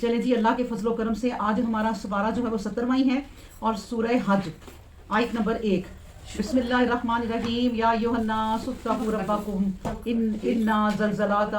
چلیں جی، اللہ کے فضل و کرم سے آج ہمارا سپارہ جو ہے وہ 70واں ہے اور سورہ حج آیت نمبر 1. بسم اللہ الرحمن الرحیم. یا ایھا الناس اتقوا ربکم ان زلزلۃ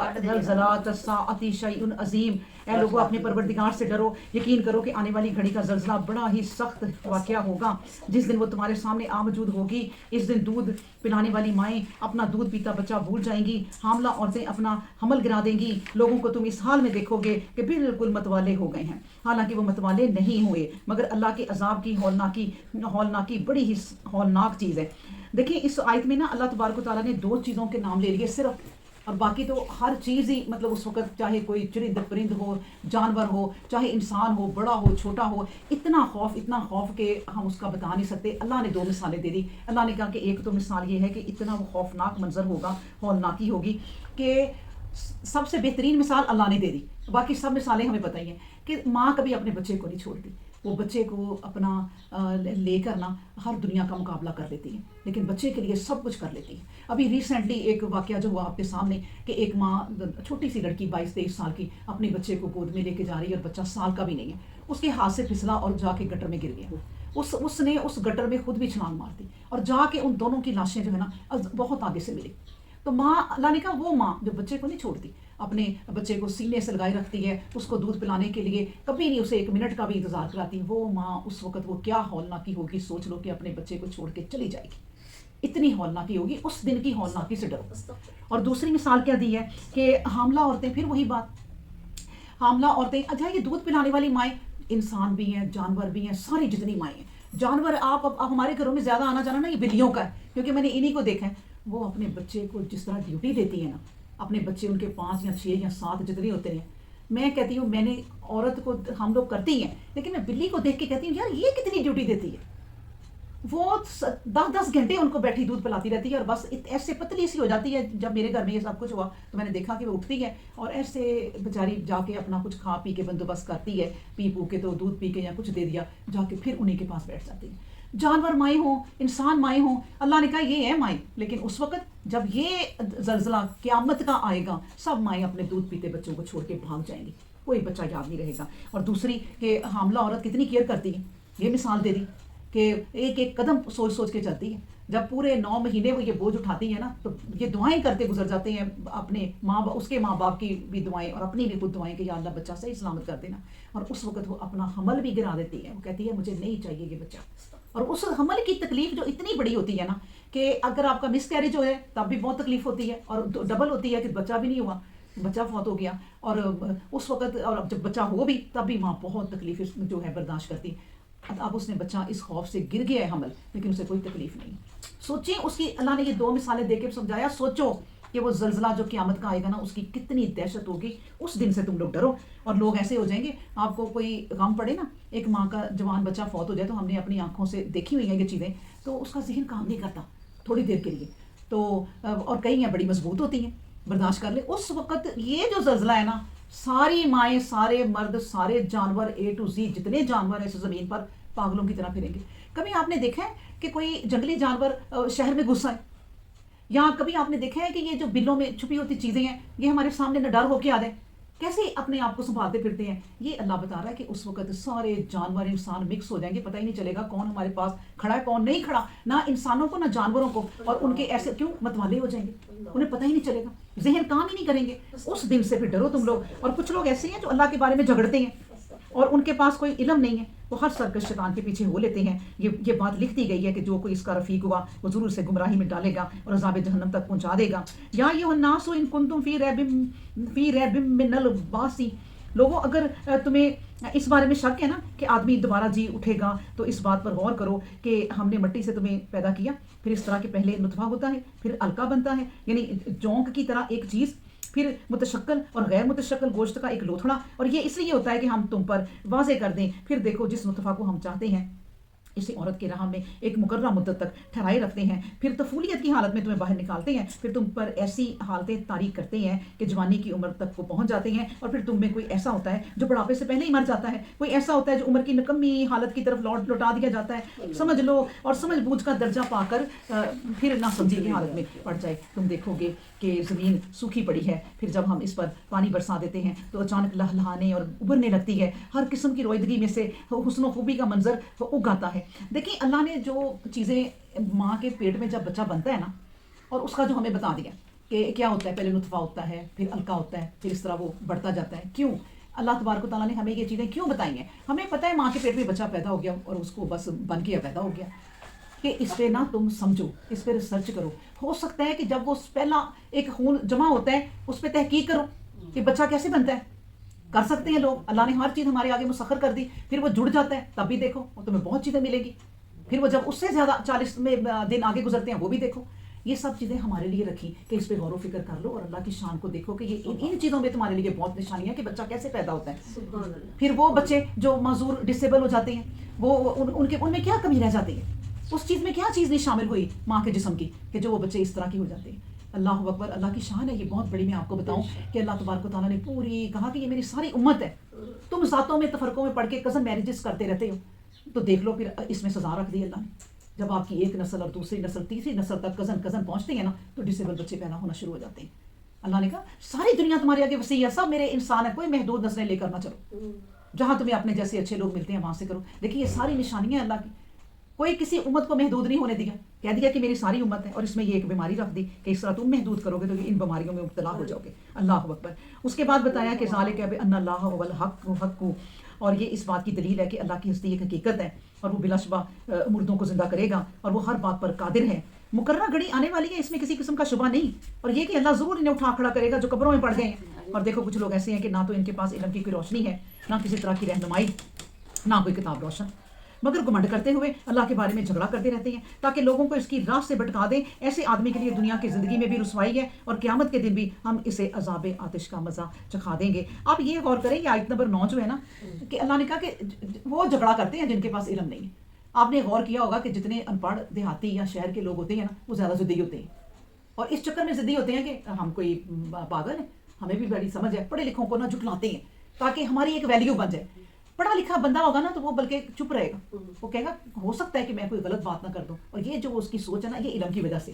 الساعۃ شیء عظیم. اے لوگوں اپنے پروردگار سے ڈرو، یقین کرو کہ آنے والی گھڑی کا زلزلہ بڑا ہی سخت واقعہ ہوگا. جس دن وہ تمہارے سامنے موجود ہوگی، اس دن دودھ پلانے والی مائیں اپنا دودھ پیتا بچہ بھول جائیں گی، حاملہ عورتیں اپنا حمل گرا دیں گی. لوگوں کو تم اس حال میں دیکھو گے کہ بالکل متوالے ہو گئے ہیں، حالانکہ وہ متوالے نہیں ہوئے، مگر اللہ کے عذاب کی ہولناکی بڑی ہی ہولناک چیز ہے. دیکھیں اس آیت میں نا اللہ تبارک و تعالیٰ نے 2 چیزوں کے نام لے لیے صرف، اور باقی تو ہر چیز ہی مطلب اس وقت چاہے کوئی چرند پرند ہو، جانور ہو، چاہے انسان ہو، بڑا ہو چھوٹا ہو، اتنا خوف کہ ہم اس کا بتا نہیں سکتے. اللہ نے 2 مثالیں دے دی. اللہ نے کہا کہ ایک تو مثال یہ ہے کہ اتنا وہ خوفناک منظر ہوگا، ہولناکی ہوگی کہ سب سے بہترین مثال اللہ نے دے دی. باقی سب مثالیں ہمیں پتہ ہی ہیں کہ ماں کبھی اپنے بچے کو نہیں چھوڑتی، وہ بچے کو اپنا لے کر نا ہر دنیا کا مقابلہ کر لیتی ہے، لیکن بچے کے لیے سب کچھ کر لیتی ہے. ابھی ریسنٹلی ایک واقعہ جو ہوا آپ کے سامنے کہ ایک ماں چھوٹی سی لڑکی 22-23 سال کی اپنے بچے کو گود میں لے کے جا رہی ہے اور بچہ سال کا بھی نہیں ہے. اس کے ہاتھ سے پھسلا اور جا کے گٹر میں گر گیا. اس نے اس گٹر میں خود بھی چھلانگ مار دی اور جا کے ان دونوں کی لاشیں جو ہے نا بہت آگے سے ملی. تو ماں، اللہ نے کہا وہ ماں جو بچے کو نہیں چھوڑتی، اپنے بچے کو سینے سے لگائے رکھتی ہے، اس کو دودھ پلانے کے لیے کبھی نہیں اسے 1 منٹ کا بھی انتظار کراتی، وہ ماں اس وقت وہ کیا ہولناکی ہوگی. سوچ لو کہ اپنے بچے کو چھوڑ کے چلی جائے گی، اتنی ہولناکی ہوگی. اس دن کی ہولناکی سے ڈرو. اور دوسری مثال کیا دی ہے کہ حاملہ عورتیں، پھر وہی بات، حاملہ عورتیں. اچھا یہ دودھ پلانے والی مائیں انسان بھی ہیں، جانور بھی ہیں، ساری جتنی مائیں ہیں. جانور آپ ہمارے گھروں میں زیادہ آنا جانا نا یہ بلیوں کا ہے، کیونکہ میں نے انہی کو دیکھا ہے. وہ اپنے بچے کو جس طرح ڈیوٹی دیتی ہے نا، اپنے بچے ان کے 5 یا 6 یا 7 جتنے ہوتے ہیں. میں کہتی ہوں، میں نے عورت کو ہم لوگ کرتی ہیں، لیکن میں بلی کو دیکھ کے کہتی ہوں یار یہ کتنی ڈیوٹی دیتی ہے. وہ 10 گھنٹے ان کو بیٹھی دودھ پلاتی رہتی ہے اور بس ایسے پتلی سی ہو جاتی ہے. جب میرے گھر میں یہ سب کچھ ہوا تو میں نے دیکھا کہ وہ اٹھتی ہے اور ایسے بیچاری جا کے اپنا کچھ کھا پی کے بندوبست کرتی ہے، پی پو کے تو دودھ پی کے یا کچھ دے دیا، جا کے پھر انہیں کے پاس بیٹھ جاتی ہے. جانور مائیں ہوں، انسان مائیں ہوں، اللہ نے کہا یہ ہے مائیں. لیکن اس وقت جب یہ زلزلہ قیامت کا آئے گا، سب مائیں اپنے دودھ پیتے بچوں کو چھوڑ کے بھاگ جائیں گی، کوئی بچہ یاد نہیں رہے گا. اور دوسری کہ حاملہ عورت کتنی کیئر کرتی ہے، یہ مثال دے دی کہ ایک ایک قدم سوچ کے چلتی ہے. جب پورے 9 مہینے وہ یہ بوجھ اٹھاتی ہے نا تو یہ دعائیں کرتے گزر جاتے ہیں، اپنے اس کے ماں باپ کی بھی دعائیں اور اپنی بھی خود دعائیں کہ یا اللہ بچہ صحیح سلامت کر دینا. اور اس وقت وہ اپنا حمل بھی گرا دیتی ہے، وہ کہتی ہے مجھے نہیں چاہیے یہ بچہ. اور اس حمل کی تکلیف جو اتنی بڑی ہوتی ہے نا کہ اگر آپ کا مس کیریج ہو ہے تب بھی بہت تکلیف ہوتی ہے، اور ڈبل ہوتی ہے کہ بچہ بھی نہیں ہوا، بچہ فوت ہو گیا. اور اس وقت اور جب بچہ ہو بھی تب بھی ماں بہت تکلیف جو ہے برداشت کرتی. اب اس نے بچہ اس خوف سے گر گیا ہے حمل، لیکن اسے کوئی تکلیف نہیں. سوچیں اس کی اللہ نے یہ 2 مثالیں دے کے سمجھایا. سوچو کہ وہ زلزلہ جو قیامت کا آئے گا نا اس کی کتنی دہشت ہوگی. اس دن سے تم لوگ ڈرو. اور لوگ ایسے ہو جائیں گے، آپ کو کوئی غم پڑے نا، ایک ماں کا جوان بچہ فوت ہو جائے تو ہم نے اپنی آنکھوں سے دیکھی ہوئی ہیں یہ چیزیں، تو اس کا ذہن کام نہیں کرتا تھوڑی دیر کے لیے. تو اور کئی ہیں بڑی مضبوط ہوتی ہیں، برداشت کر لیں. اس وقت یہ جو زلزلہ ہے نا، ساری مائیں، سارے مرد، سارے جانور A to Z جتنے جانور ہیں اس زمین پر پاگلوں کی طرح پھریں گے. کبھی آپ نے دیکھا ہے کہ کوئی جنگلی جانور شہر میں گھس آئے؟ یا کبھی آپ نے دیکھا ہے کہ یہ جو بلوں میں چھپی ہوتی چیزیں ہیں یہ ہمارے سامنے نہ ڈر ہو کے آ جائیں؟ کیسے اپنے آپ کو سنبھالتے پھرتے ہیں. یہ اللہ بتا رہا ہے کہ اس وقت سارے جانور انسان مکس ہو جائیں گے، پتہ ہی نہیں چلے گا کون ہمارے پاس کھڑا ہے کون نہیں کھڑا، نہ انسانوں کو نہ جانوروں کو. اور ان کے ایسے کیوں متوالے ہو جائیں گے، انہیں پتہ ہی نہیں چلے گا، ذہن کام ہی نہیں کریں گے. اس دن سے پھر ڈرو تم لوگ. اور کچھ لوگ ایسے ہیں جو اللہ کے بارے میں جھگڑتے ہیں اور ان کے پاس کوئی علم نہیں ہے، وہ ہر سرکش شیطان کے پیچھے ہو لیتے ہیں. یہ بات لکھ دی گئی ہے کہ جو کوئی اس کا رفیق ہوا وہ ضرور سے گمراہی میں ڈالے گا اور عذاب جہنم تک پہنچا دے گا. یا ایھا الناس ان کنتم فی ریب من البعث. لوگوں اگر تمہیں اس بارے میں شک ہے نا کہ آدمی دوبارہ جی اٹھے گا تو اس بات پر غور کرو کہ ہم نے مٹی سے تمہیں پیدا کیا، پھر اس طرح کے پہلے نطفہ ہوتا ہے، پھر علقہ بنتا ہے، یعنی جونک کی طرح ایک چیز، پھر متشکل اور غیر متشکل گوشت کا ایک لوتھڑا. اور یہ اس لیے ہوتا ہے کہ ہم تم پر واضح کر دیں. پھر دیکھو جس نطفہ کو ہم چاہتے ہیں اسے عورت کے راہ میں ایک مقررہ مدت تک ٹھہرائے رکھتے ہیں، پھر طفولیت کی حالت میں تمہیں باہر نکالتے ہیں، پھر تم پر ایسی حالتیں طاری کرتے ہیں کہ جوانی کی عمر تک وہ پہنچ جاتے ہیں، اور پھر تم میں کوئی ایسا ہوتا ہے جو بڑھاپے سے پہلے ہی مر جاتا ہے، کوئی ایسا ہوتا ہے جو عمر کی نکمی حالت کی طرف لوٹا دیا جاتا ہے، سمجھ لو، اور سمجھ بوجھ کا درجہ پا کر پھر نہ سمجھی کی حالت میں پڑ جائے۔ تم دیکھو گے کہ زمین سوکھی پڑی ہے، پھر جب ہم اس پر پانی برسا دیتے ہیں تو اچانک لہلہانے اور ابھرنے لگتی ہے، ہر قسم کی رویدگی میں سے حسن و خوبی کا منظر اگ آتا ہے۔ دیکھیں اللہ نے جو چیزیں ماں کے پیٹ میں جب بچہ بنتا ہے نا، اور اس کا جو ہمیں بتا دیا کہ کیا ہوتا ہے، پہلے نطفہ ہوتا ہے، پھر علقہ ہوتا ہے، پھر اس طرح وہ بڑھتا جاتا ہے۔ کیوں اللہ تبارک و تعالیٰ نے ہمیں یہ چیزیں کیوں بتائی ہیں؟ ہمیں پتہ ہے ماں کے پیٹ میں بچہ پیدا ہو گیا اور اس کو بس بن گیا، پیدا ہو گیا، کہ اس پہ نہ تم سمجھو، اس پہ ریسرچ کرو۔ ہو سکتا ہے کہ جب وہ پہلا ایک خون جمع ہوتا ہے اس پہ تحقیق کرو کہ بچہ کیسے بنتا ہے۔ کر سکتے ہیں لوگ، اللہ نے ہر چیز ہمارے آگے مسخر کر دی، پھر وہ جڑ جاتا ہے تب بھی دیکھو، اور تمہیں بہت چیزیں ملے گی، پھر وہ جب اس سے زیادہ 40 میں دن آگے گزرتے ہیں وہ بھی دیکھو۔ یہ سب چیزیں ہمارے لیے رکھی کہ اس پہ غور و فکر کر لو اور اللہ کی شان کو دیکھو کہ یہ ان چیزوں میں تمہارے لیے بہت نشانی ہے کہ بچہ کیسے پیدا ہوتا ہے۔ پھر وہ بچے جو معذور ڈسیبل ہو جاتے ہیں، وہ ان میں کیا کمی رہ جاتی ہے، اس چیز میں کیا چیز نہیں شامل ہوئی ماں کے جسم کی کہ جو وہ بچے اس طرح کی ہو جاتے ہیں۔ اللہ اکبر، اللہ کی شان ہے یہ بہت بڑی۔ میں آپ کو بتاؤں کہ اللہ تبارک و تعالیٰ نے پوری کہا کہ یہ میری ساری امت ہے، تم ذاتوں میں تفرقوں میں پڑھ کے کزن میرجز کرتے رہتے ہو، تو دیکھ لو پھر اس میں سزا رکھ دی اللہ نے۔ جب آپ کی ایک نسل اور دوسری نسل تیسری نسل تک کزن پہنچتے ہیں نا، تو ڈسیبل بچے پیدا ہونا شروع ہو جاتے ہیں۔ اللہ نے کہا ساری دنیا تمہارے آگے وسیع ہے، سب میرے انسان ہے، کوئی محدود نسلیں لے کر نہ چلو، جہاں تمہیں اپنے جیسے اچھے لوگ ملتے ہیں وہاں سے کرو۔ دیکھیے یہ ساری نشانیاں اللہ کی، کوئی کسی امت کو محدود نہیں ہونے دیا، کہہ دیا کہ میری ساری امت ہے، اور اس میں یہ ایک بیماری رکھ دی کہ اس طرح تم محدود کرو گے تو ان بیماریوں میں مبتلا ہو جاؤ گے۔ اللہ اکبر۔ اس کے بعد بتایا کہ ذالک بان اللہ هو الحق، اور یہ اس بات کی دلیل ہے کہ اللہ کی ہستی ایک حقیقت ہے اور وہ بلا شبہ مردوں کو زندہ کرے گا اور وہ ہر بات پر قادر ہے۔ مقررہ گھڑی آنے والی ہے، اس میں کسی قسم کا شبہ نہیں، اور یہ کہ اللہ ضرور انہیں اٹھا کھڑا کرے گا جو قبروں میں پڑ گئے ہیں۔ اور دیکھو کچھ لوگ ایسے ہیں کہ نہ تو ان کے پاس علم کی کوئی روشنی ہے، نہ کسی طرح کی رہنمائی، نہ کوئی کتاب روشن، مگر گھمنڈ کرتے ہوئے اللہ کے بارے میں جھگڑا کرتے رہتے ہیں تاکہ لوگوں کو اس کی راہ سے بھٹکا دیں۔ ایسے آدمی کے لیے دنیا کی زندگی میں بھی رسوائی ہے اور قیامت کے دن بھی ہم اسے عذاب آتش کا مزہ چکھا دیں گے۔ آپ یہ غور کریں، یہ آیت نمبر 9 جو ہے نا، کہ اللہ نے کہا کہ وہ جھگڑا کرتے ہیں جن کے پاس علم نہیں ہے۔ آپ نے غور کیا ہوگا کہ جتنے ان پڑھ دیہاتی یا شہر کے لوگ ہوتے ہیں نا، وہ زیادہ ضدی ہوتے ہیں، اور اس چکر میں ضدی ہوتے ہیں کہ ہم کوئی پاگل ہیں، ہمیں بھی بڑی سمجھ ہے، پڑھے لکھوں کو نہ جھٹلاتے ہیں تاکہ ہماری ایک ویلیو بن جائے۔ پڑھا لکھا بندہ ہوگا نا تو وہ بلکہ چپ رہے گا، وہ کہے گا ہو سکتا ہے کہ میں کوئی غلط بات نہ کر دوں، اور یہ جو اس کی سوچ ہے نا، یہ علم کی وجہ سے،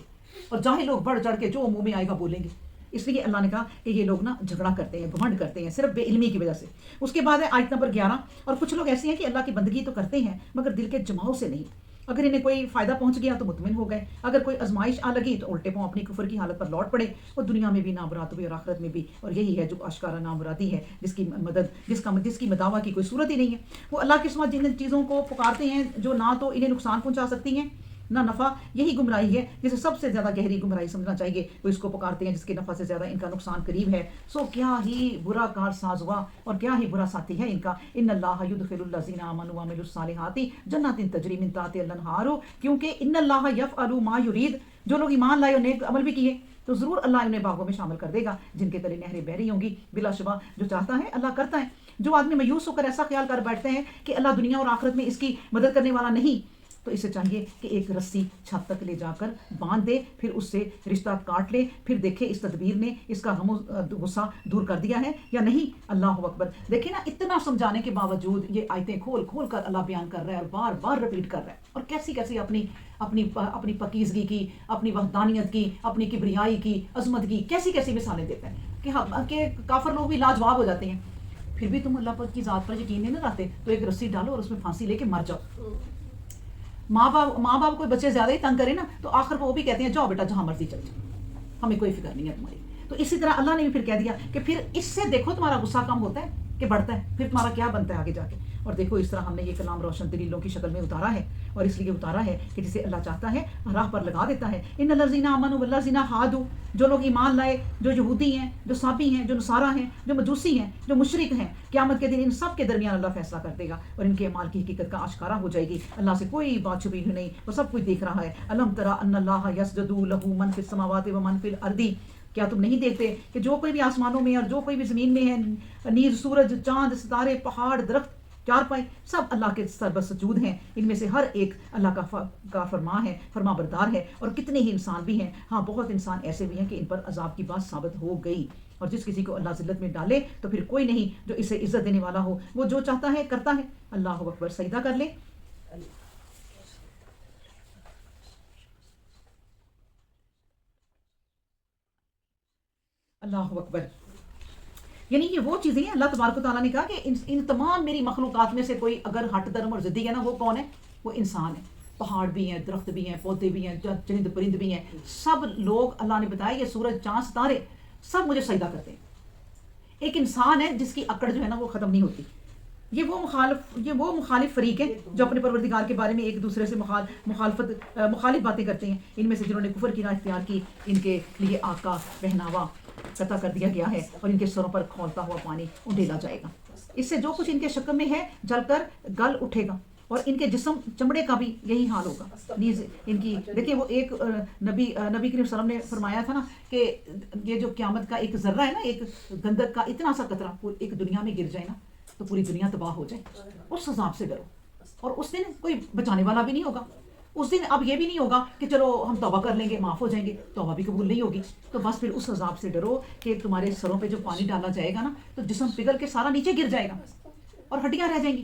اور جاہل لوگ بڑھ چڑھ کے جو منہ میں آئے گا بولیں گے۔ اس لیے اللہ نے کہا کہ یہ لوگ نا جھگڑا کرتے ہیں، گھمنڈ کرتے ہیں صرف بے علمی کی وجہ سے۔ اس کے بعد ہے آیت نمبر 11، اور کچھ لوگ ایسے ہیں کہ اللہ کی بندگی تو کرتے ہیں مگر دل کے جماؤ سے نہیں، اگر انہیں کوئی فائدہ پہنچ گیا تو مطمئن ہو گئے، اگر کوئی آزمائش آ لگی تو الٹے پاؤں اپنی کفر کی حالت پر لوٹ پڑے، اور دنیا میں بھی نامراد ہوئے اور آخرت میں بھی۔ اور یہی ہے جو اشکارا نامرادی ہے، جس کی مدد جس کی مداوع کی کوئی صورت ہی نہیں ہے۔ وہ اللہ کے سوا جن چیزوں کو پکارتے ہیں جو نہ تو انہیں نقصان پہنچا سکتی ہیں نہ نفع، یہی گمراہی ہے جسے سب سے زیادہ گہری گمراہی سمجھنا چاہیے۔ وہ اس کو پکارتے ہیں جس کے نفع سے زیادہ ان کا نقصان قریب ہے، سو کیا ہی برا کار ساز ہوا اور کیا ہی برا ساتھی ہے ان کا۔ ان اللہ یدخل الذین آمنوا وعملوا الصالحات جنات تجری من تحتها الانہار، کیونکہ ان اللہ یفعل ما یرید، جو لوگ ایمان لائے اور نیک عمل بھی کیے تو ضرور اللہ انہیں باغوں میں شامل کر دے گا جن کے تلے نہریں بہہ رہی ہوں گی۔ بلا شبہ جو چاہتا ہے اللہ کرتا ہے۔ جو آدمی مایوس ہو کر ایسا خیال کر بیٹھتے ہیں کہ اللہ دنیا اور آخرت میں اس کی مدد کرنے والا نہیں، تو اسے چاہیے کہ ایک رسی چھت تک لے جا کر باندھ دے، پھر اس سے رشتہ کاٹ لے، پھر دیکھے اس تدبیر نے اس کا غم و غصہ دور کر دیا ہے یا نہیں۔ اللہ اکبر۔ دیکھیں نا، اتنا سمجھانے کے باوجود یہ آیتیں کھول کھول کر اللہ بیان کر رہا ہے اور بار بار رپیٹ کر رہا ہے، اور کیسی کیسی اپنی پاکیزگی کی، اپنی وحدانیت کی، اپنی کبریائی کی، عظمت کی کیسی کیسی مثالیں دیتا ہے کہ کافر لوگ بھی لاجواب ہو جاتے ہیں۔ پھر بھی تم اللہ کی ذات پر یقین نہیں رکھتے تو ایک رسی ڈالو اور اس میں پھانسی لے کے مر جاؤ۔ ماں باپ کوئی بچے زیادہ ہی تنگ کرے نا تو آخر وہ بھی کہتے ہیں جاؤ بیٹا جہاں مرضی چل جاؤ، ہمیں کوئی فکر نہیں ہے تمہاری۔ تو اسی طرح اللہ نے بھی پھر کہہ دیا کہ پھر اس سے دیکھو تمہارا غصہ کم ہوتا ہے کہ بڑھتا ہے، پھر تمہارا کیا بنتا ہے آگے جا کے۔ اور دیکھو اس طرح ہم نے یہ کلام روشن دلیلوں کی شکل میں اتارا ہے، اور اس لیے اتارا ہے کہ جسے اللہ چاہتا ہے راہ پر لگا دیتا ہے۔ ان الذین آمنوا والذین ہادوا، جو لوگ ایمان لائے، جو یہودی ہیں، جو صابی ہیں، جو نصارہ ہیں، جو مجوسی ہیں، جو مشرک ہیں، قیامت کے دن ان سب کے درمیان اللہ فیصلہ کر دے گا اور ان کے اعمال کی حقیقت کا آشکارا ہو جائے گی۔ اللہ سے کوئی بات چھپی ہوئی نہیں، وہ سب کچھ دیکھ رہا ہے۔ الم تری ان اللہ یسجد لہ من فی السماوات و من فی الارض، کیا تم نہیں دیکھتے کہ جو کوئی بھی آسمانوں میں اور جو کوئی بھی زمین میں ہے، نیز سورج، چاند، ستارے، پہاڑ، درخت، چار پائے سب اللہ کے سر بسجود ہیں، ان میں سے ہر ایک اللہ کا فرما ہے، فرما بردار ہے، اور کتنے ہی انسان بھی ہیں، ہاں بہت انسان ایسے بھی ہیں کہ ان پر عذاب کی بات ثابت ہو گئی، اور جس کسی کو اللہ ذلت میں ڈالے تو پھر کوئی نہیں جو اسے عزت دینے والا ہو، وہ جو چاہتا ہے کرتا ہے۔ اللہ اکبر، سجدہ کر لے۔ اللہ اکبر، یعنی یہ وہ چیزیں ہیں اللہ تبارک و تعالیٰ نے کہا کہ ان تمام میری مخلوقات میں سے کوئی اگر ہٹ درم اور ضدی ہے نا، وہ کون ہے؟ وہ انسان ہے۔ پہاڑ بھی ہیں، درخت بھی ہیں، پودے بھی ہیں، چرند پرند بھی ہیں، سب لوگ اللہ نے بتایا یہ سورج چاند ستارے سب مجھے سجدہ کرتے ہیں۔ ایک انسان ہے جس کی اکڑ جو ہے نا وہ ختم نہیں ہوتی۔ یہ وہ مخالف فریق ہیں جو اپنے پروردگار کے بارے میں ایک دوسرے سے مخالف باتیں کرتے ہیں۔ ان میں سے جنہوں نے کفر کی راہ اختیار کی، ان کے لیے آگ کا پہناوا قطع کر دیا گیا ہے، اور ان کے سروں پر کھولتا ہوا پانی انڈیلا جائے گا۔ اس سے جو کچھ ان کے شکم میں ہے جل کر گل اٹھے گا، اور ان کے جسم چمڑے کا بھی یہی حال ہوگا۔ نیز ان کی دیکھیں، وہ ایک نبی کریم صلی اللہ علیہ وسلم نے فرمایا تھا نا کہ یہ جو قیامت کا ایک ذرہ ہے نا، ایک گندک کا اتنا سا قطرہ ایک دنیا میں گر جائے نا تو پوری دنیا تباہ ہو جائے۔ اس عذاب سے ڈرو، اور اس دن کوئی بچانے والا بھی نہیں ہوگا۔ اس دن اب یہ بھی نہیں ہوگا کہ چلو ہم توبہ کر لیں گے معاف ہو جائیں گے، توبہ بھی قبول نہیں ہوگی۔ تو بس پھر اس عذاب سے ڈرو کہ تمہارے سروں پہ جو پانی ڈالا جائے گا نا تو جسم پگھل کے سارا نیچے گر جائے گا اور ہڈیاں رہ جائیں گی،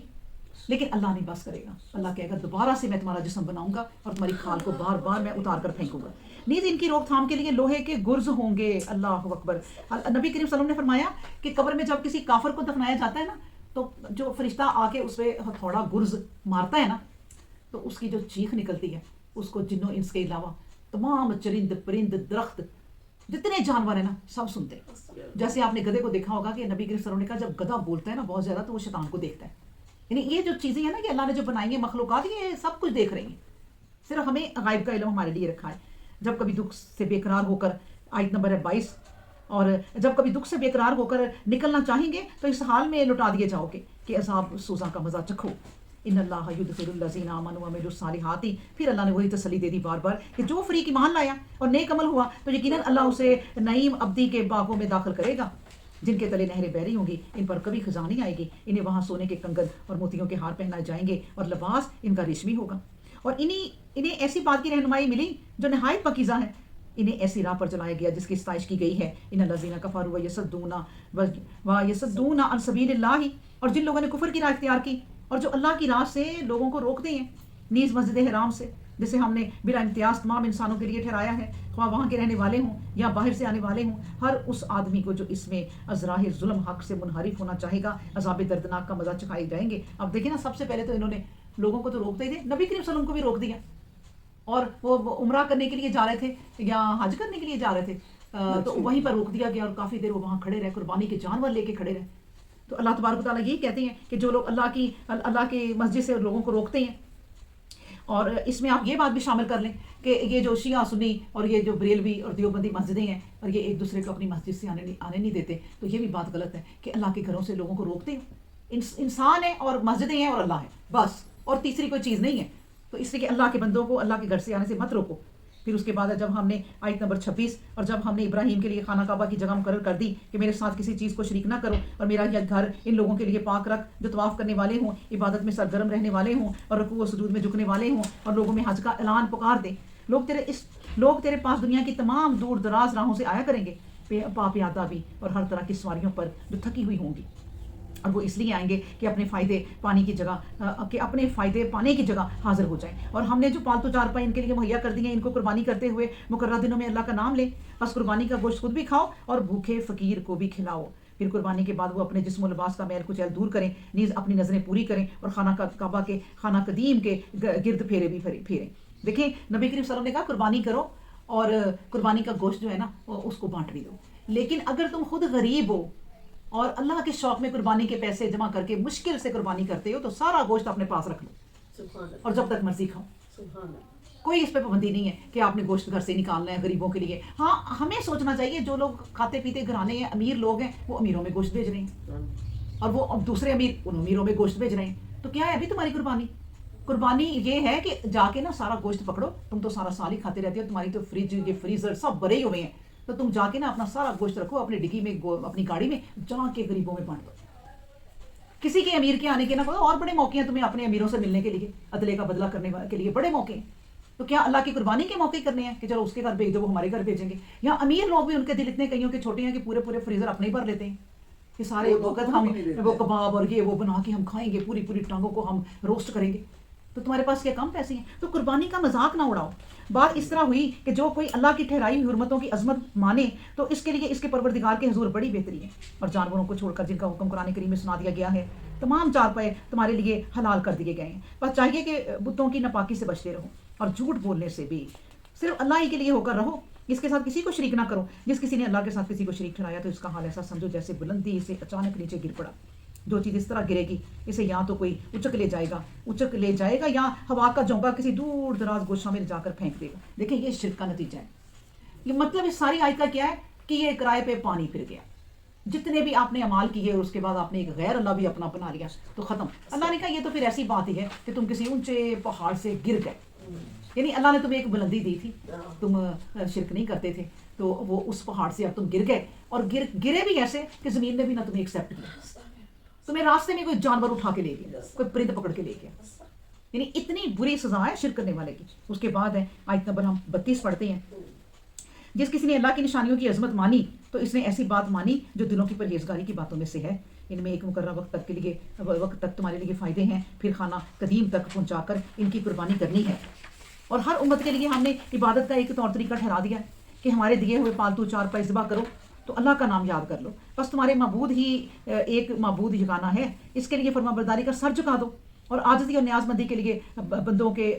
لیکن اللہ نہیں بس کرے گا۔ اللہ کہے گا دوبارہ سے میں تمہارا جسم بناؤں گا اور تمہاری کھال کو بار بار میں اتار کر پھینکوں گا۔ نیز ان کی روک تھام کے لیے لوہے کے گرز ہوں گے۔ اللہ اکبر، نبی کریم صلی اللہ علیہ وسلم نے فرمایا کہ قبر میں جب کسی کافر کو دفنایا جاتا ہے نا تو جو فرشتہ آ کے اس پہ تھوڑا گرز مارتا ہے نا تو اس کی جو چیخ نکلتی ہے اس کو جنوں انس کے علاوہ تمام چرند پرند درخت جتنے جانور ہیں نا سب سنتے ہیں۔ جیسے آپ نے گدھے کو دیکھا ہوگا کہ نبی کریم صلی اللہ علیہ وسلم نے کہا جب گدھا بولتا ہے نا بہت زیادہ تو وہ شیطان کو دیکھتا ہے۔ یعنی یہ جو چیزیں ہیں نا کہ اللہ نے جو بنائی ہیں مخلوقات، یہ سب کچھ دیکھ رہی ہیں، صرف ہمیں غائب کا علم ہمارے لیے رکھا ہے۔ جب کبھی دکھ سے بے قرار ہو کر، آیت نمبر ہے 22، اور جب کبھی دکھ سے بے قرار ہو کر نکلنا چاہیں گے تو اس حال میں لٹا دیے جاؤ گے کہ عذاب سوزاں کا مزہ چکھو۔ ان اللہ یدخل الذین آمنوا وعملوا الصالحات، پھر اللہ نے وہی تسلی دے دی بار بار کہ جو فریق ایمان لایا اور نیک عمل ہوا تو یقیناً اللہ اسے نعیم ابدی کے باغوں میں داخل کرے گا، جن کے تلے نہریں بہری ہوں گی، ان پر کبھی خزاں نہیں آئے گی، انہیں وہاں سونے کے کنگن اور موتیوں کے ہار پہنائے جائیں گے، اور لباس ان کا ریشمی ہوگا۔ اور انہیں ایسی بات کی رہنمائی ملی جو نہایت پاکیزہ ہے، انہیں ایسی راہ پر چلایا گیا جس کی ستائش کی گئی ہے۔ ان الذین کفروا ویصدون عن سبیل اللہ، اور جن لوگوں نے کفر کی راہ اختیار کی اور جو اللہ کی راہ سے لوگوں کو روکتے ہیں، نیز مسجد حرام سے جسے ہم نے بلا امتیاز تمام انسانوں کے لیے ٹھہرایا ہے، خواہ وہاں کے رہنے والے ہوں یا باہر سے آنے والے ہوں، ہر اس آدمی کو جو اس میں ازراہ ظلم حق سے منحرف ہونا چاہے گا عذاب دردناک کا مزہ چکھائے جائیں گے۔ اب دیکھیں نا، سب سے پہلے تو انہوں نے لوگوں کو تو روکتے ہی تھے، نبی کریم صلی اللہ علیہ وسلم کو بھی روک دیا، اور وہ عمرہ کرنے کے لیے جا رہے تھے یا حج کرنے کے لیے جا رہے تھے تو وہیں پر روک دیا گیا، اور کافی دیر وہ وہاں کھڑے رہے، قربانی کے جانور لے کے کھڑے رہے۔ تو اللہ تبارک و تعالیٰ یہی کہتے ہیں کہ جو لوگ اللہ کی مسجد سے لوگوں کو روکتے ہیں، اور اس میں آپ یہ بات بھی شامل کر لیں کہ یہ جو شیعہ سنی اور یہ جو بریلوی اور دیوبندی مسجدیں ہیں اور یہ ایک دوسرے کو اپنی مسجد سے آنے نہیں دیتے، تو یہ بھی بات غلط ہے کہ اللہ کے گھروں سے لوگوں کو روکتے ہیں۔ انسان ہے اور مسجدیں ہیں اور اللہ ہے، بس، اور تیسری کوئی چیز نہیں ہے۔ تو اس لیے کہ اللہ کے بندوں کو اللہ کے گھر سے آنے سے مت روکو۔ پھر اس کے بعد جب ہم نے آیت نمبر 26، اور جب ہم نے ابراہیم کے لیے خانہ کعبہ کی جگہ مقرر کر دی کہ میرے ساتھ کسی چیز کو شریک نہ کرو، اور میرا یہ گھر ان لوگوں کے لیے پاک رکھ جو طواف کرنے والے ہوں، عبادت میں سرگرم رہنے والے ہوں، اور رکوع و سجود میں جھکنے والے ہوں، اور لوگوں میں حج کا اعلان پکار دیں۔ لوگ تیرے پاس دنیا کی تمام دور دراز راہوں سے آیا کریں گے، پیادہ بھی اور ہر طرح کی سواریوں پر جو تھکی ہوئی ہوں گی، اور وہ اس لیے آئیں گے کہ اپنے فائدے پانے کی جگہ حاضر ہو جائیں، اور ہم نے جو پالتو چارپائی ان کے لیے مہیا کر دی ہیں ان کو قربانی کرتے ہوئے مقررہ دنوں میں اللہ کا نام لیں، بس قربانی کا گوشت خود بھی کھاؤ اور بھوکے فقیر کو بھی کھلاؤ۔ پھر قربانی کے بعد وہ اپنے جسم و لباس کا میل کچیل دور کریں، نیز اپنی نظریں پوری کریں اور کعبہ کے خانہ قدیم کے گرد پھیرے بھی پھیریں۔ دیکھیں نبی کریم صلی اللہ علیہ وسلم نے کہا قربانی کرو اور قربانی کا گوشت جو ہے نا اس کو بانٹ بھی دو، لیکن اگر تم خود غریب ہو اور اللہ کے شوق میں قربانی کے پیسے جمع کر کے مشکل سے قربانی کرتے ہو تو سارا گوشت اپنے پاس رکھ لو اور جب تک مرضی کھاؤ، کوئی اس پہ پابندی نہیں ہے کہ آپ نے گوشت گھر سے نکالنا ہے غریبوں کے لیے۔ ہاں ہمیں سوچنا چاہیے جو لوگ کھاتے پیتے گھرانے ہیں، امیر لوگ ہیں، وہ امیروں میں گوشت بھیج رہے ہیں، اور وہ دوسرے امیر ان امیروں میں گوشت بھیج رہے ہیں، تو کیا ہے ابھی تمہاری قربانی یہ ہے کہ جا کے نا سارا گوشت پکڑو، تم تو سارا سال ہی کھاتے رہتے ہو، تمہاری تو فریج یہ فریزر سب بھرے ہوئے ہیں، تو تم جا کے نا اپنا سارا گوشت رکھو اپنی ڈگی میں، اپنی گاڑی میں، جا کے غریبوں میں بانٹ دو۔ کسی کے امیر کے آنے کے نہ کوئی اور بڑے موقع ہیں تمہیں اپنے امیروں سے ملنے کے لیے، عدلے کا بدلہ کرنے کے لیے بڑے موقع ہیں. تو کیا اللہ کی قربانی کے موقع کرنے ہیں کہ چلو اس کے گھر بھیج دو، وہ ہمارے گھر بھیجیں گے؟ یا امیر لوگ بھی ان کے دل اتنے کئیوں کے چھوٹے ہیں کہ پورے پورے فریزر اپنے ہی بھر لیتے ہیں کہ سارے وقت ہم وہ کباب اور یہ وہ بنا کے ہم کھائیں گے، پوری پوری ٹانگوں کو ہم روسٹ کریں گے. تو تمہارے پاس کیا کم پیسے ہیں؟ تو قربانی کا مذاق نہ اڑاؤ. بات اس طرح ہوئی کہ جو کوئی اللہ کی ٹھہرائی ہوئی حرمتوں کی عظمت مانے تو اس کے لیے اس کے پروردگار کے حضور بڑی بہتری ہے. اور جانوروں کو چھوڑ کر جن کا حکم قرآن کریم میں سنا دیا گیا ہے، تمام چار پائے تمہارے لیے حلال کر دیے گئے ہیں. بس چاہیے کہ بتوں کی ناپاکی سے بچتے رہو اور جھوٹ بولنے سے بھی صرف اللہ ہی کے لیے ہو کر رہو، اس کے ساتھ کسی کو شریک نہ کرو. جس کسی نے اللہ کے ساتھ کسی کو شریک ٹھہرایا تو اس کا حال ایسا سمجھو جیسے بلندی سے اچانک نیچے گر پڑا. جو چیز اس طرح گرے گی اسے یا تو کوئی اچک لے جائے گا یا ہوا کا جھونکا کسی دور دراز گوشہ میں جا کر پھینک دے گا. دیکھیں یہ شرک کا نتیجہ ہے. یہ مطلب اس ساری آیت کا کیا ہے کہ یہ کرائے پہ پانی پھر گیا. جتنے بھی آپ نے اعمال کیے اور اس کے بعد آپ نے ایک غیر اللہ بھی اپنا بنا لیا تو ختم. اللہ نے کہا یہ تو پھر ایسی بات ہی ہے کہ تم کسی اونچے پہاڑ سے گر گئے. یعنی اللہ نے تمہیں ایک بلندی دی تھی، تم شرک نہیں کرتے تھے تو وہ اس پہاڑ سے اب تم گر گئے، اور گرے بھی ایسے کہ زمین نے بھی نہ تمہیں ایکسیپٹ کیا. تمہیں راستے میں کوئی جانور اٹھا کے لے گیا، کوئی پرند پکڑ کے لے گیا. یعنی اتنی بری سزا ہے شرک کرنے والے کی. اس کے بعد ہے آیت نمبر ہم 32 پڑھتے ہیں. جس کسی نے اللہ کی نشانیوں کی عظمت مانی تو اس نے ایسی بات مانی جو دلوں کی پرہیزگاری کی باتوں میں سے ہے. ان میں ایک مقررہ وقت تک تمہارے لیے فائدے ہیں، پھر خانہ قدیم تک پہنچا کر ان کی قربانی کرنی ہے. اور ہر امت کے لیے ہم نے عبادت کا ایک طور طریقہ ٹھہرا دیا ہے کہ ہمارے دیے ہوئے پالتو چار پائے ذبح کرو تو اللہ کا نام یاد کر لو. بس تمہارے معبود ہی ایک معبود یگانہ ہے، اس کے لیے فرما برداری کا سر جھکا دو. اور عاجزی اور نیاز مندی کے لیے بندوں کے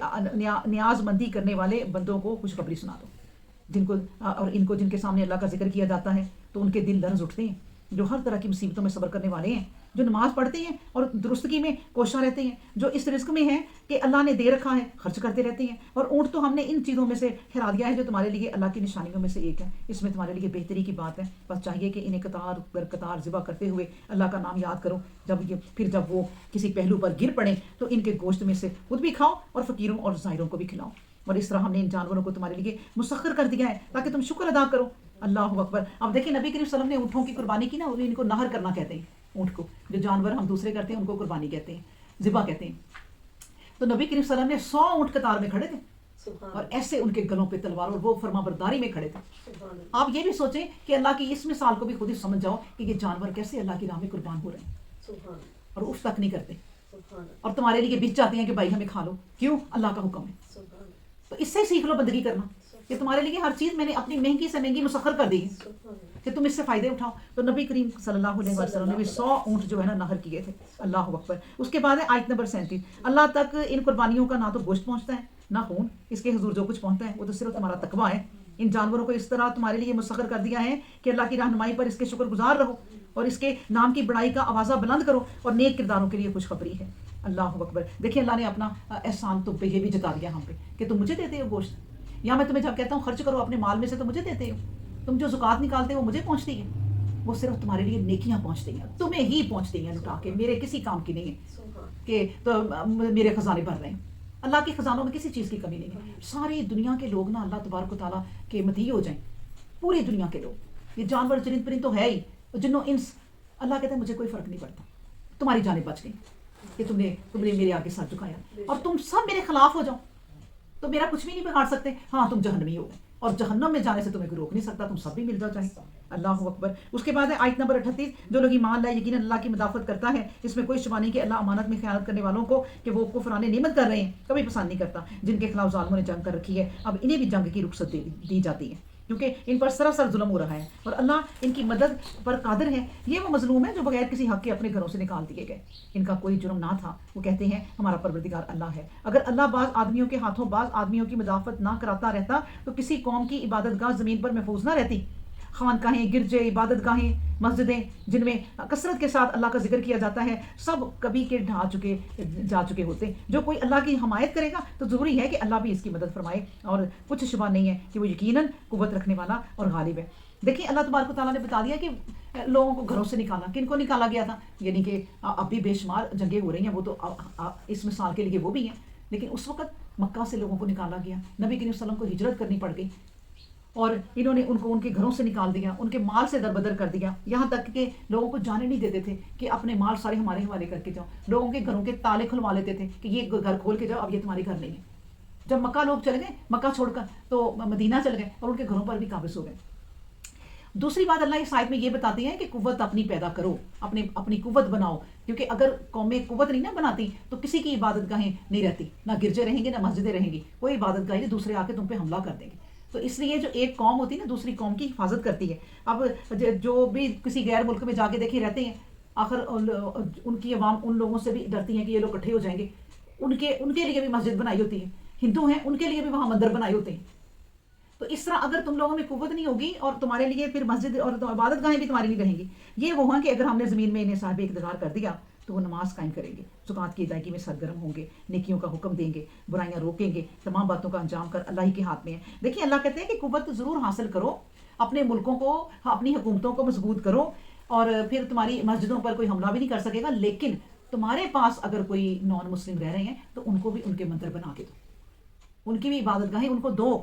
نیاز مندی کرنے والے بندوں کو خوشخبری سنا دو. جن کو جن کے سامنے اللہ کا ذکر کیا جاتا ہے تو ان کے دل لرز اٹھتے ہیں. جو ہر طرح کی مصیبتوں میں صبر کرنے والے ہیں، جو نماز پڑھتے ہیں اور درستگی میں کوشاں رہتے ہیں، جو اس رزق میں ہیں کہ اللہ نے دے رکھا ہے خرچ کرتے رہتے ہیں. اور اونٹ تو ہم نے ان چیزوں میں سے ٹھہرا دیا ہے جو تمہارے لیے اللہ کی نشانیوں میں سے ایک ہے. اس میں تمہارے لیے بہتری کی بات ہے. بس چاہیے کہ انہیں قطار پر قطار ذبح کرتے ہوئے اللہ کا نام یاد کرو. جب وہ کسی پہلو پر گر پڑیں تو ان کے گوشت میں سے خود بھی کھاؤ اور فقیروں اور زائروں کو بھی کھلاؤ. اور اس طرح ہم نے ان جانوروں کو تمہارے لیے مسخر کر دیا ہے تاکہ تم شکر ادا کرو. اللہ اکبر. اب دیکھیں نبی کریم صلی اللہ علیہ وسلم نے اونٹوں کی قربانی کی نا، ان کو نہر کرنا کہتے ہیں. اونٹ کو جو جانور ہم دوسرے کرتے ہیں ان کو قربانی کہتے ہیں، ذبح کہتے ہیں. تو نبی کریم صلی اللہ علیہ وسلم نے 100 اونٹ قطار میں کھڑے تھے اور ایسے ان کے گلوں پہ تلوار اور وہ فرما برداری میں کھڑے تھے. آپ یہ بھی سوچیں کہ اللہ کی اس مثال کو بھی خود ہی سمجھ جاؤ کہ یہ جانور کیسے اللہ کی راہ میں قربان ہو رہے ہیں اور اف تک نہیں کرتے اور تمہارے لیے بچ جاتے ہیں کہ بھائی ہمیں کھا لو. کیوں؟ اللہ کا حکم ہے. تو اس سے سیکھ لو بندگی کرنا کہ تمہارے لیے ہر چیز میں نے اپنی مہنگی سے مہنگی مسخر کر دی ہے کہ تم اس سے فائدے اٹھاؤ. تو نبی کریم صلی اللہ علیہ وسلم نے بھی 100 اونٹ جو ہے نا نہر کیے تھے. اللہ اکبر. اس کے بعد ہے آیت نمبر 37. اللہ تک ان قربانیوں کا نہ تو گوشت پہنچتا ہے نہ خون، اس کے حضور جو کچھ پہنچتا ہے وہ تو صرف تمہارا تقویٰ ہے. ان جانوروں کو اس طرح تمہارے لیے مسخر کر دیا ہے کہ اللہ کی رہنمائی پر اس کے شکر گزار رہو اور اس کے نام کی بڑائی کا آوازہ بلند کرو اور نیک کرداروں کے لیے خوشخبری ہے. اللہ اکبر. دیکھیں اللہ نے اپنا احسان تم پہ یہ بھی جتا دیا ہم پہ کہ تم مجھے دیتے ہو گوشت. یا میں تمہیں جب کہتا ہوں خرچ کرو اپنے مال میں سے تو مجھے دیتے ہو. تم جو زکوٰۃ نکالتے ہو وہ مجھے پہنچتی ہے. وہ صرف تمہارے لیے نیکیاں پہنچتی ہیں، تمہیں ہی پہنچتی ہیں لٹا کے. میرے کسی کام کی نہیں ہے کہ تو میرے خزانے بھر رہے ہیں. اللہ کے خزانوں میں کسی چیز کی کمی نہیں ہے. ساری دنیا کے لوگ نا اللہ تبارک و تعالیٰ کے مدعی ہو جائیں. پوری دنیا کے لوگ، یہ جانور چرند پرند تو ہے ہی، جنوں انس، اللہ کہتے ہیں مجھے کوئی فرق نہیں پڑتا. تمہاری جانیں بچ گئی کہ تم نے میرے آگے سر جھکایا اور تم سب میرے خلاف ہو جاؤ تو میرا کچھ بھی نہیں بگاڑ سکتے. ہاں تم جہنمی ہو گئے اور جہنم میں جانے سے تمہیں کوئی روک نہیں سکتا. تم سب بھی مل جاؤ چاہے. اللہ اکبر. اس کے بعد ہے آیت نمبر 38. جو لوگ ایمان لائے یقیناً اللہ کی مدافعت کرتا ہے، اس میں کوئی شبہ نہیں کہ اللہ امانت میں خیانت کرنے والوں کو کہ وہ کفران نعمت کر رہے ہیں کبھی پسند نہیں کرتا. جن کے خلاف ظالموں نے جنگ کر رکھی ہے اب انہیں بھی جنگ کی رخصت دی جاتی ہے کیونکہ ان پر سراسر ظلم ہو رہا ہے اور اللہ ان کی مدد پر قادر ہے. یہ وہ مظلوم ہے جو بغیر کسی حق کے اپنے گھروں سے نکال دیے گئے. ان کا کوئی جرم نہ تھا. وہ کہتے ہیں ہمارا پروردگار اللہ ہے. اگر اللہ بعض آدمیوں کے ہاتھوں بعض آدمیوں کی مدافعت نہ کراتا رہتا تو کسی قوم کی عبادت گاہ زمین پر محفوظ نہ رہتی. خانقاہیں، گرجے، عبادت گاہیں، مسجدیں جن میں کثرت کے ساتھ اللہ کا ذکر کیا جاتا ہے سب کبھی کے جا چکے ہوتے. جو کوئی اللہ کی حمایت کرے گا تو ضروری ہے کہ اللہ بھی اس کی مدد فرمائے اور کچھ شبہ نہیں ہے کہ وہ یقیناً قوت رکھنے والا اور غالب ہے. دیکھیں اللہ تبارک و تعالیٰ نے بتا دیا کہ لوگوں کو گھروں سے نکالا. کن کو نکالا گیا تھا؟ یعنی کہ اب بھی بے شمار جنگیں ہو رہی ہیں، وہ تو اس مثال کے لیے وہ بھی ہیں، لیکن اس وقت مکہ سے لوگوں کو نکالا گیا. نبی کریم صلی اللہ علیہ وسلم کو ہجرت کرنی پڑ گئی اور انہوں نے ان کو ان کے گھروں سے نکال دیا، ان کے مال سے دربدر کر دیا، یہاں تک کہ لوگوں کو جانے نہیں دیتے تھے کہ اپنے مال سارے ہمارے حوالے کر کے جاؤ، لوگوں کے گھروں کے تالے کھلوا لیتے تھے کہ یہ گھر کھول کے جاؤ، اب یہ تمہارے گھر نہیں ہے۔ جب مکہ لوگ چل گئے، مکہ چھوڑ کر تو مدینہ چل گئے اور ان کے گھروں پر بھی قابض ہو گئے۔ دوسری بات اللہ اس آیت میں یہ بتاتی ہے کہ قوت اپنی پیدا کرو، اپنی قوت بناؤ، کیونکہ اگر قومیں قوت نہیں نہ بناتی تو کسی کی عبادت گاہیں نہیں رہتی، نہ گرجے رہیں گے نہ مسجدیں رہیں گی، کوئی عبادت گاہیں نہیں، دوسرے آ کے تم پہ حملہ کر دیں گے۔ تو اس لیے جو ایک قوم ہوتی ہے نا دوسری قوم کی حفاظت کرتی ہے۔ اب جو بھی کسی غیر ملک میں جا کے دیکھے رہتے ہیں، آخر ان کی عوام ان لوگوں سے بھی ڈرتی ہیں کہ یہ لوگ اکٹھے ہو جائیں گے، ان کے لیے بھی مسجد بنائی ہوتی ہے، ہندو ہیں ان کے لیے بھی وہاں مندر بنائے ہوتے ہیں۔ تو اس طرح اگر تم لوگوں میں قوت نہیں ہوگی اور تمہارے لیے پھر مسجد اور عبادت گاہیں بھی تمہاری نہیں رہیں گی۔ یہ وہ ہیں کہ اگر ہم نے زمین میں انہیں صاحب اقتدار کر دیا تو وہ نماز قائم کریں گے، زکوٰۃ کی ادائیگی میں سرگرم ہوں گے، نیکیوں کا حکم دیں گے، برائیاں روکیں گے، تمام باتوں کا انجام کر اللہ ہی کے ہاتھ میں ہے۔ دیکھیں اللہ کہتے ہیں کہ قوت ضرور حاصل کرو، اپنے ملکوں کو، اپنی حکومتوں کو مضبوط کرو، اور پھر تمہاری مسجدوں پر کوئی حملہ بھی نہیں کر سکے گا، لیکن تمہارے پاس اگر کوئی نان مسلم رہ رہے ہیں تو ان کو بھی ان کے مندر بنا کے دو، ان کی بھی عبادت گاہیں ان کو دو،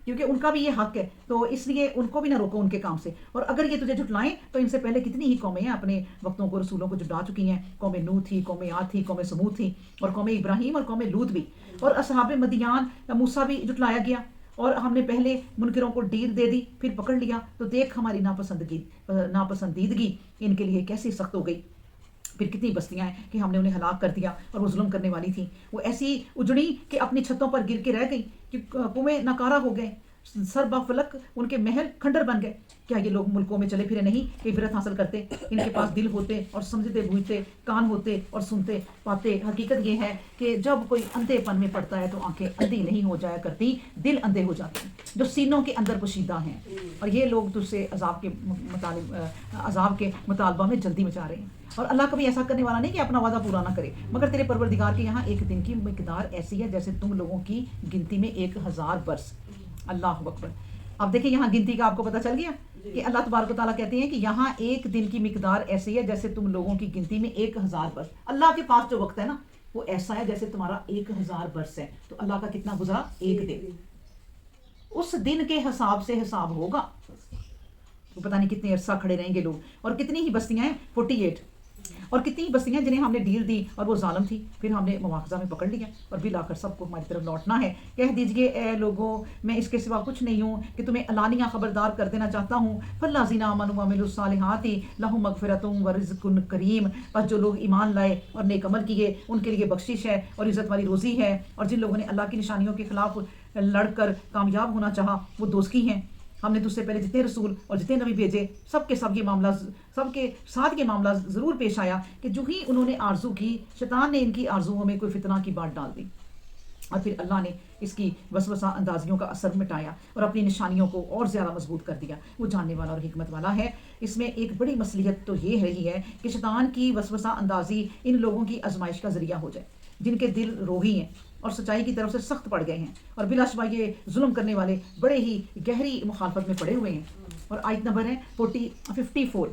کیونکہ ان کا بھی یہ حق ہے، تو اس لیے ان کو بھی نہ روکو ان کے کام سے۔ اور اگر یہ تجھے جھٹلائیں تو ان سے پہلے کتنی ہی قومیں ہیں اپنے وقتوں کو رسولوں کو جھٹلا چکی ہیں، قوم نوح تھی، قوم عاد تھی، قوم سمود تھی، اور قوم ابراہیم اور قوم لوط بھی، اور اصحاب مدیان موسیٰ بھی جھٹلایا گیا، اور ہم نے پہلے منکروں کو ڈیل دے دی پھر پکڑ لیا، تو دیکھ ہماری ناپسندیدگی ان کے لیے کیسی سخت ہو گئی۔ پھر کتنی بستیاں ہیں کہ ہم نے انہیں ہلاک کر دیا، اور وہ ظلم کرنے والی تھیں، وہ ایسی اجڑی کہ اپنی چھتوں پر گر کے رہ گئی، کہ کنویں ناکارہ ہو گئے، سر با فلک ان کے محل کھنڈر بن گئے۔ کیا یہ لوگ ملکوں میں چلے پھرے نہیں کہ عبرت حاصل کرتے؟ ان کے پاس دل ہوتے اور سمجھتے بوجھتے، کان ہوتے اور سنتے پاتے۔ حقیقت یہ ہے کہ جب کوئی اندھے پن میں پڑتا ہے تو آنکھیں اندھی نہیں ہو جایا کرتی، دل اندھے ہو جاتے ہیں جو سینوں کے اندر پوشیدہ ہیں، اور یہ لوگ تجھ سے عذاب کے مطالبہ میں جلدی مچا رہے ہیں۔ اور اللہ کبھی ایسا کرنے والا نہیں کہ اپنا وعدہ پورا نہ کرے، مگر تیرے پروردگار کے یہاں ایک دن کی مقدار ایسی ہے جیسے تم لوگوں کی گنتی میں 1000 برس۔ اللہ اکبر۔ اب دیکھیں یہاں گنتی کا آپ کو پتہ چل گیا کہ اللہ تبارک و تعالیٰ کہتے ہیں کہ یہاں ایک دن کی مقدار ایسی ہے جیسے تم لوگوں کی گنتی میں 1000 برس۔ اللہ کے پاس جو وقت ہے نا وہ ایسا ہے جیسے تمہارا 1000 برس ہے، تو اللہ کا کتنا گزرا؟ ایک دن۔ اس دن کے حساب سے حساب ہوگا، تو پتہ نہیں کتنے عرصہ کھڑے رہیں گے لوگ، اور کتنی ہی بستیاں ہیں 48، اور کتنی ہی بستیاں جنہیں ہم نے ڈیل دی اور وہ ظالم تھی، پھر ہم نے مواخذہ میں پکڑ لیا، اور بلا کر سب کو ہماری طرف لوٹنا ہے۔ کہہ دیجئے اے لوگوں میں اس کے سوا کچھ نہیں ہوں کہ تمہیں علانیہ خبردار کر دینا چاہتا ہوں، فالذین آمنوا وعملوا الصالحات لہم مغفرۃ ورزق کریم، پس جو لوگ ایمان لائے اور نیک عمل کیے ان کے لیے بخشش ہے اور عزت والی روزی ہے، اور جن لوگوں نے اللہ کی نشانیوں کے خلاف لڑ کر کامیاب ہونا چاہا وہ دوزخی ہیں۔ ہم نے تجھ سے پہلے جتنے رسول اور جتنے نبی بھیجے سب کے ساتھ یہ معاملہ ضرور پیش آیا کہ جو ہی انہوں نے آرزو کی، شیطان نے ان کی آرزوؤں میں کوئی فتنہ کی بات ڈال دی، اور پھر اللہ نے اس کی وسوسہ اندازیوں کا اثر مٹایا اور اپنی نشانیوں کو اور زیادہ مضبوط کر دیا۔ وہ جاننے والا اور حکمت والا ہے۔ اس میں ایک بڑی مصلحت تو یہ رہی ہے کہ شیطان کی وسوسہ اندازی ان لوگوں کی آزمائش کا ذریعہ ہو جائے جن کے دل روحی ہیں اور سچائی کی طرف سے سخت پڑ گئے ہیں، اور بلا شبہ یہ ظلم کرنے والے بڑے ہی گہری مخالفت میں پڑے ہوئے ہیں۔ اور آیت نمبر ہے 54،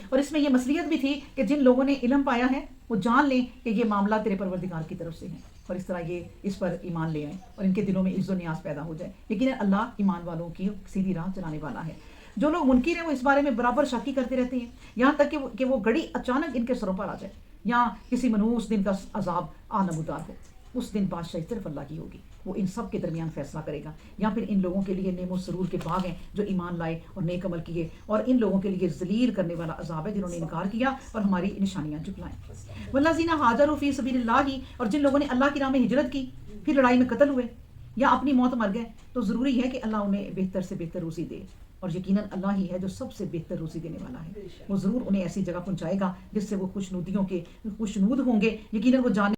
اور اس میں یہ مصلحت بھی تھی کہ جن لوگوں نے علم پایا ہے وہ جان لیں کہ یہ معاملہ تیرے پروردگار کی طرف سے ہے، اور اس طرح یہ اس پر ایمان لے آئیں اور ان کے دلوں میں عز و نیاز پیدا ہو جائے۔ لیکن اللہ ایمان والوں کی سیدھی راہ چلانے والا ہے۔ جو لوگ منکر ہیں وہ اس بارے میں برابر شاکی کرتے رہتے ہیں، یہاں تک کہ وہ گھڑی اچانک ان کے سروں پر آ جائے، یا کسی منحوس دن کا عذاب نمودار ہو۔ اس دن بادشاہی صرف اللہ کی ہوگی، وہ ان سب کے درمیان فیصلہ کرے گا۔ یا پھر ان لوگوں کے لیے نعم و سرور کے باغ ہیں جو ایمان لائے اور نیک عمل کیے، اور ان لوگوں کے لیے ذلیل کرنے والا عذاب ہے جنہوں نے انکار کیا اور ہماری نشانیاں جھٹلائیں۔ والذین ہاجروا فی سبیل اللہ، اور جن لوگوں نے اللہ کی راہ میں ہجرت کی پھر لڑائی میں قتل ہوئے یا اپنی موت مر گئے، تو ضروری ہے کہ اللہ انہیں بہتر سے بہتر روزی دے، اور یقیناً اللہ ہی ہے جو سب سے بہتر روزی دینے والا ہے۔ وہ ضرور انہیں ایسی جگہ پہنچائے گا جس سے وہ خوشنود ہوں گے، یقیناً وہ جانے